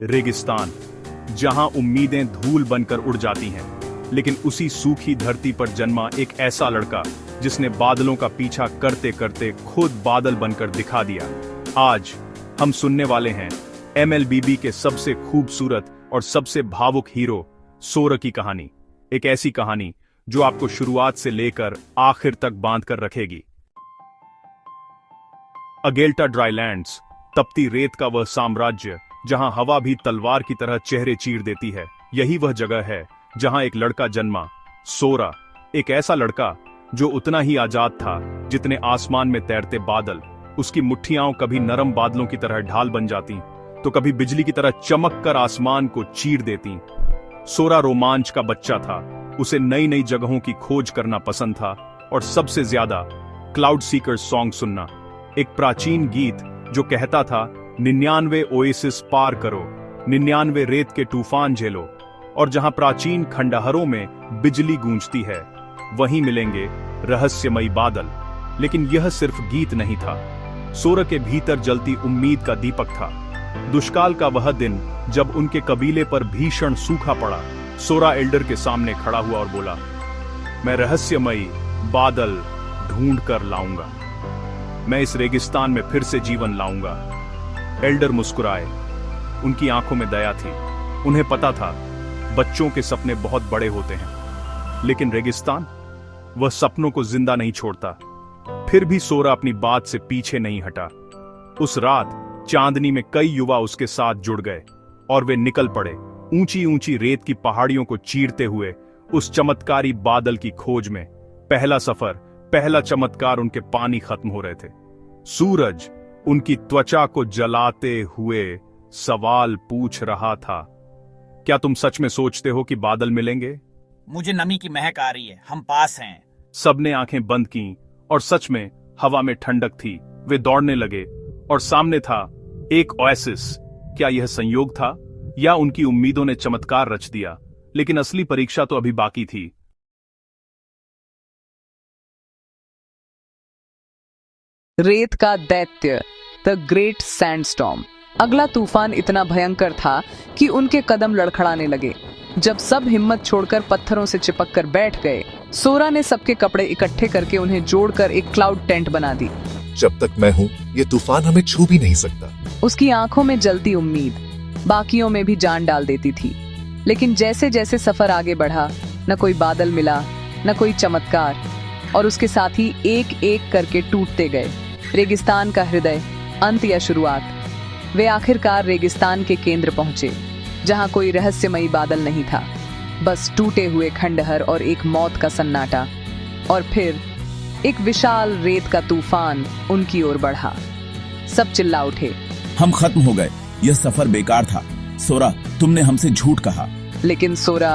रेगिस्तान, जहां उम्मीदें धूल बनकर उड़ जाती हैं, लेकिन उसी सूखी धरती पर जन्मा एक ऐसा लड़का जिसने बादलों का पीछा करते करते खुद बादल बनकर दिखा दिया। आज हम सुनने वाले हैं एमएलबीबी के सबसे खूबसूरत और सबसे भावुक हीरो सोरा की कहानी। एक ऐसी कहानी जो आपको शुरुआत से लेकर आखिर तक बांध कर रखेगी। अगेल्टा ड्राईलैंड्स, तपती रेत का वह साम्राज्य जहां हवा भी तलवार की तरह चेहरे चीर देती है, यही वह जगह है जहां एक लड़का जन्मा, सोरा। एक ऐसा लड़का जो उतना ही आजाद था जितने आसमान में तैरते बादल। उसकी मुट्ठियां कभी नरम बादलों की तरह ढाल बन जाती तो कभी बिजली की तरह चमक कर आसमान को चीर देती। सोरा रोमांच का बच्चा था। उसे नई नई जगहों की खोज करना पसंद था और सबसे ज्यादा क्लाउड सीकर्स सॉन्ग सुनना। एक प्राचीन गीत जो कहता था 99 ओएसिस पार करो, 99 रेत के तूफान झेलो, और जहां प्राचीन खंडहरों में बिजली गूंजती है वहीं मिलेंगे रहस्यमयी बादल। लेकिन यह सिर्फ गीत नहीं था, सोरा के भीतर जलती उम्मीद का दीपक था। दुष्काल का वह दिन जब उनके कबीले पर भीषण सूखा पड़ा, सोरा एल्डर के सामने खड़ा हुआ और बोला, मैं रहस्यमयी बादल ढूंढ कर लाऊंगा, मैं इस रेगिस्तान में फिर से जीवन लाऊंगा। एल्डर मुस्कुराए, उनकी आंखों में दया थी। उन्हें पता था बच्चों के सपने बहुत बड़े होते हैं, लेकिन रेगिस्तान वह सपनों को जिंदा नहीं छोड़ता। फिर भी सोरा अपनी बात से पीछे नहीं हटा। उस रात चांदनी में कई युवा उसके साथ जुड़ गए और वे निकल पड़े, ऊंची ऊंची रेत की पहाड़ियों को चीरते हुए उस चमत्कारी बादल की खोज में। पहला सफर, पहला चमत्कार, उनके पानी खत्म हो रहे थे। सूरज उनकी त्वचा को जलाते हुए सवाल पूछ रहा था, क्या तुम सच में सोचते हो कि बादल मिलेंगे? मुझे नमी की महक आ रही है, हम पास हैं। सबने आंखें बंद कीं और सच में हवा में ठंडक थी। वे दौड़ने लगे और सामने था एक ओएसिस। क्या यह संयोग था या उनकी उम्मीदों ने चमत्कार रच दिया? लेकिन असली परीक्षा तो अभी बाकी थी। रेत का दैत्य, द ग्रेट सैंडस्टॉर्म। अगला तूफान इतना भयंकर था कि उनके कदम लड़खड़ाने लगे। जब सब हिम्मत छोड़कर पत्थरों से चिपक कर बैठ गए, सोरा ने सबके कपड़े इकट्ठे करके उन्हें जोड़कर एक क्लाउड टेंट बना दी। जब तक मैं हूँ, ये तूफान हमें छू भी नहीं सकता। उसकी आंखों में जलती उम्मीद बाकियों में भी जान डाल देती थी। लेकिन जैसे जैसे सफर आगे बढ़ा, न कोई बादल मिला, न कोई चमत्कार, और उसके साथी एक एक करके टूटते गए। रेगिस्तान का हृदय, अंत या शुरुआत। वे आखिरकार रेगिस्तान के केंद्र पहुंचे, जहां कोई रहस्यमयी बादल नहीं था, बस टूटे हुए खंडहर और एक मौत का सन्नाटा। और फिर एक विशाल रेत का तूफान उनकी ओर बढ़ा। सब चिल्ला उठे, हम खत्म हो गए, यह सफर बेकार था। सोरा, तुमने हमसे झूठ कहा। लेकिन सोरा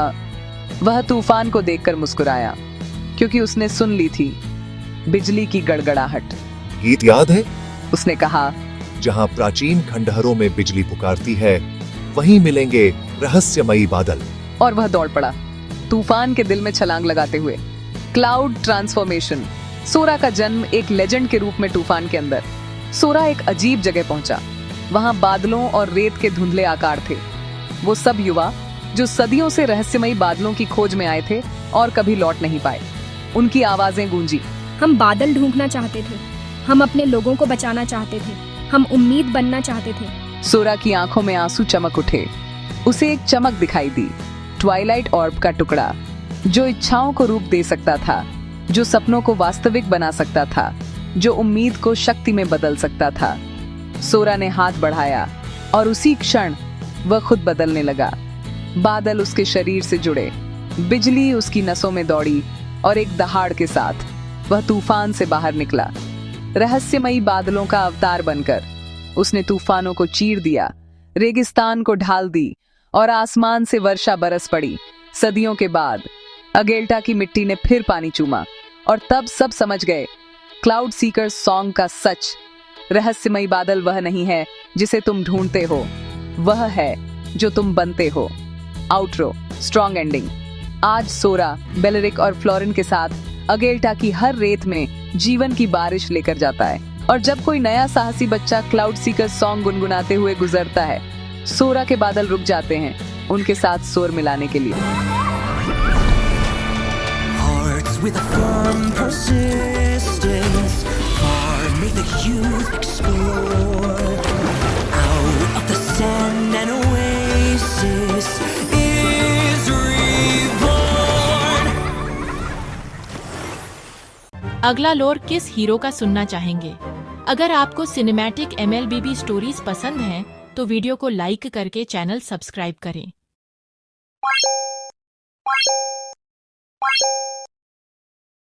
वह तूफान को देखकर मुस्कुराया, क्योंकि उसने सुन ली थी बिजली की गड़गड़ाहट। गीत याद है? उसने कहा, जहाँ प्राचीन खंडहरों में बिजली पुकारती है वहीं मिलेंगे रहस्यमयी बादल। और वह दौड़ पड़ा, तूफान के दिल में छलांग लगाते हुए। Cloud transformation. सोरा का जन्म एक लेजेंड के रूप में तूफान के अंदर। सोरा एक अजीब जगह पहुंचा। वहां बादलों और रेत के धुंधले आकार थे। वो सब युवा जो सदियों से रहस्यमयी बादलों की खोज में आए थे और कभी लौट नहीं पाए। उनकी आवाजें गूंजी, हम बादल ढूंढना चाहते थे, हम अपने लोगों को बचाना चाहते थे, हम उम्मीद बनना चाहते थे। सोरा की आंखों में आंसू चमक उठे। उसे एक चमक दिखाई दी, ट्वाइलाइट ऑर्ब का टुकड़ा, जो इच्छाओं को रूप दे सकता था, जो सपनों को वास्तविक बना सकता था, जो उम्मीद को शक्ति में बदल सकता था। सोरा ने हाथ बढ़ाया और उसी क्षण वह खुद बदलने लगा। बादल उसके शरीर से जुड़े, बिजली उसकी नसों में दौड़ी, और एक दहाड़ के साथ वह तूफान से बाहर निकला। रहस्यमयी बादलों का अवतार बनकर उसने तूफानों को चीर दिया, रेगिस्तान को ढाल दी, और आसमान से वर्षा बरस पड़ी। सदियों के बाद अगेल्टा की मिट्टी ने फिर पानी चूमा, और तब सब समझ गए क्लाउड सीकर्स सॉन्ग का सच। रहस्यमयी बादल वह नहीं है जिसे तुम ढूंढते हो, वह है जो तुम बनते हो। Outro, strong ending. आज सोरा, बेलरिक और फ्लोरिन के साथ अगेल्टा की हर रेत में जीवन की बारिश लेकर जाता है। और जब कोई नया साहसी बच्चा क्लाउड सीकर सॉन्ग गुनगुनाते हुए गुजरता है, सोरा के बादल रुक जाते हैं उनके साथ स्वर मिलाने के लिए। Hearts with a firm persistence, far may the youth explore. Out of the sand and oasis is reborn. अगला लोर किस हीरो का सुनना चाहेंगे? अगर आपको सिनेमैटिक MLBB स्टोरीज पसंद हैं तो वीडियो को लाइक करके चैनल सब्सक्राइब करें।